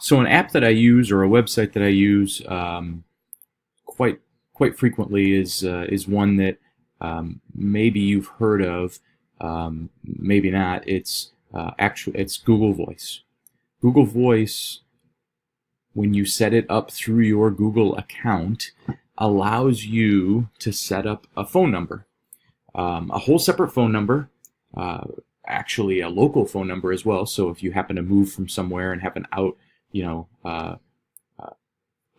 So an app that I use or a website that I use quite quite frequently is one that maybe you've heard of, maybe not. It's Google Voice. Google Voice, when you set it up through your Google account, allows you to set up a phone number, a whole separate phone number. Actually a local phone number as well. So if you happen to move from somewhere and have an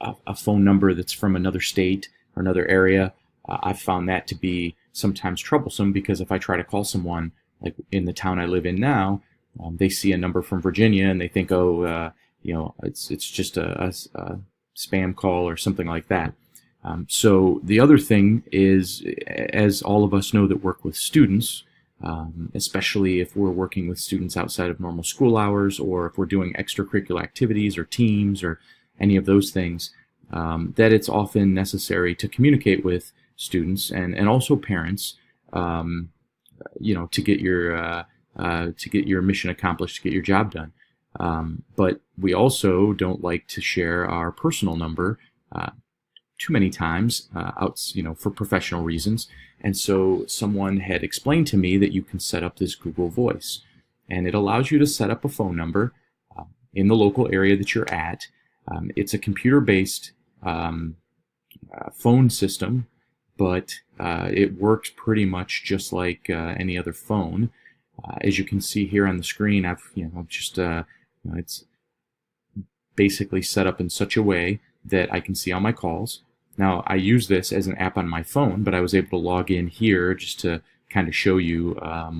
a phone number that's from another state or another area, I've found that to be sometimes troublesome, because if I try to call someone, like in the town I live in now, they see a number from Virginia and they think, oh, it's just a spam call or something like that. So the other thing is, as all of us know that work with students, especially if we're working with students outside of normal school hours, or if we're doing extracurricular activities or teams or any of those things, that it's often necessary to communicate with students and also parents, to get your mission accomplished, to get your job done. But we also don't like to share our personal number too many times for professional reasons. And so someone had explained to me that you can set up this Google Voice, and it allows you to set up a phone number in the local area that you're at. It's a computer-based phone system, but it works pretty much just like any other phone. As you can see here on the screen, it's basically set up in such a way that I can see all my calls. Now, I use this as an app on my phone, but I was able to log in here just to kind of show you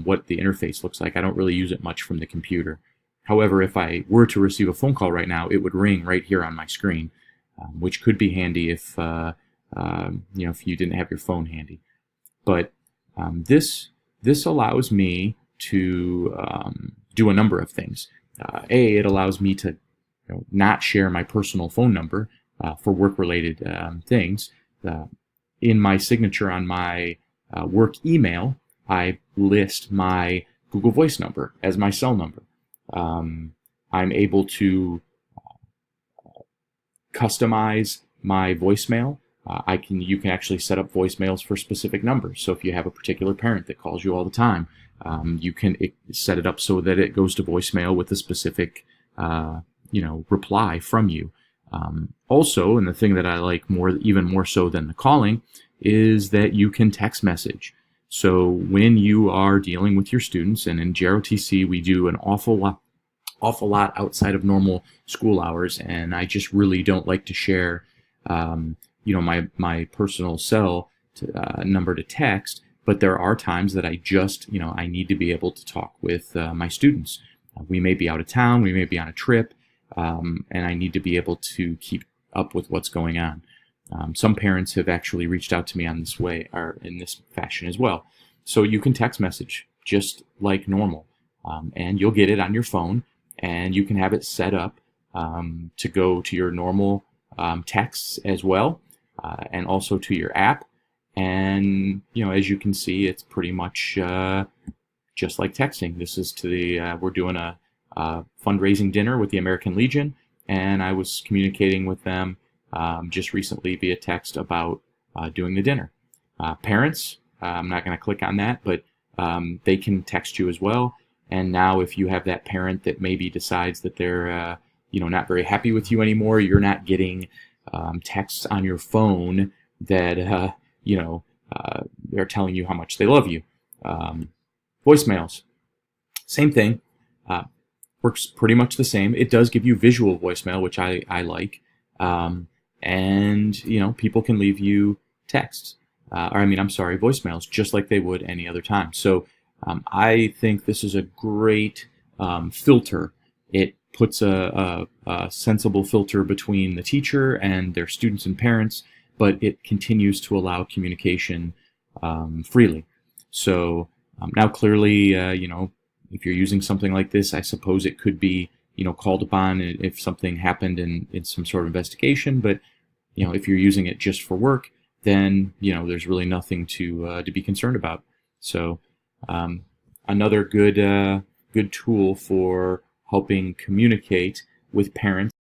what the interface looks like. I don't really use it much from the computer. However, if I were to receive a phone call right now, it would ring right here on my screen, which could be handy if you didn't have your phone handy. But this allows me to do a number of things. It allows me to not share my personal phone number for work-related things. In my signature on my work email, I list my Google Voice number as my cell number. I'm able to customize my voicemail. You can actually set up voicemails for specific numbers. So if you have a particular parent that calls you all the time, you can set it up so that it goes to voicemail with a specific reply from you. Also, and the thing that I like even more so than the calling, is that you can text message. So when you are dealing with your students, and in JROTC we do an awful lot outside of normal school hours, and I just really don't like to share my personal cell number to text. But there are times that I need to be able to talk with my students. We may be out of town, we may be on a trip, and I need to be able to keep up with what's going on. Some parents have actually reached out to me on this way, or in this fashion as well. So you can text message just like normal, and you'll get it on your phone, and you can have it set up to go to your normal texts as well, and also to your app. And as you can see, it's pretty much just like texting. This is we're doing a fundraising dinner with the American Legion, and I was communicating with them just recently via text about doing the dinner. Parents, I'm not going to click on that, but they can text you as well. And now if you have that parent that maybe decides that they're not very happy with you anymore, you're not getting texts on your phone that they're telling you how much they love you. Voicemails, same thing. Works pretty much the same. It does give you visual voicemail, which I like. And people can leave you texts, voicemails, just like they would any other time. So I think this is a great filter. It puts a sensible filter between the teacher and their students and parents, but it continues to allow communication freely. So now clearly, if you're using something like this, I suppose it could be called upon if something happened in some sort of investigation. But if you're using it just for work, then there's really nothing to be concerned about. So another good tool for helping communicate with parents